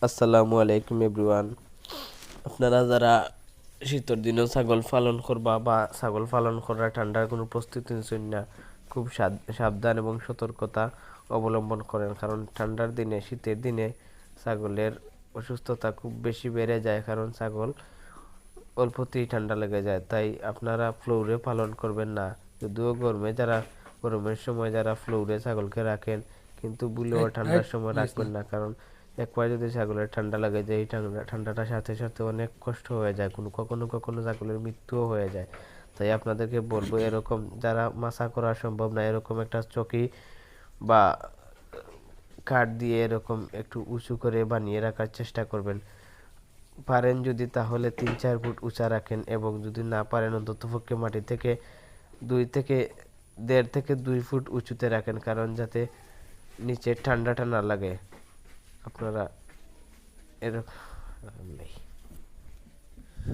আসসালামু আলাইকুম এভরিওয়ান। আপনারা যারা শীতের দিনেও ছাগল পালন করবা বা ছাগল পালন করা ঠান্ডার কোনো প্রস্তুতি নিচ্ছেন না, খুব সাবধান এবং সতর্কতা অবলম্বন করেন, কারণ ঠান্ডার দিনে শীতের দিনে ছাগলের অসুস্থতা খুব বেশি বেড়ে যায়, কারণ ছাগল অল্পতেই ঠান্ডা লেগে যায়। তাই আপনারা ফ্লোরে পালন করবেন না। যদিও গরমের সময় যারা ফ্লোরে ছাগলকে রাখেন, কিন্তু ভুলেও ঠান্ডার সময় রাখবেন না, কারণ একবার যদি ছাগলের ঠান্ডা লাগে যায়, এই ঠান্ডাটার সাথে সাথে অনেক কষ্ট হয়ে যায়, কখনো কখনো ছাগলের মৃত্যুও হয়ে যায়। তাই আপনাদেরকে বলবো, এরকম যারা মাছা করা সম্ভব না, এরকম একটা চকি বা কাঠ দিয়ে এরকম একটু উঁচু করে বানিয়ে রাখার চেষ্টা করবেন। পারেন যদি তাহলে 3-4 ফুট উঁচা রাখেন, এবং যদি না পারেন অন্ততপক্ষে মাটি থেকে 1.5 থেকে 2 ফুট উঁচুতে রাখেন, কারণ যাতে নিচে ঠান্ডাটা না লাগে। আপনারা এরকম নেই।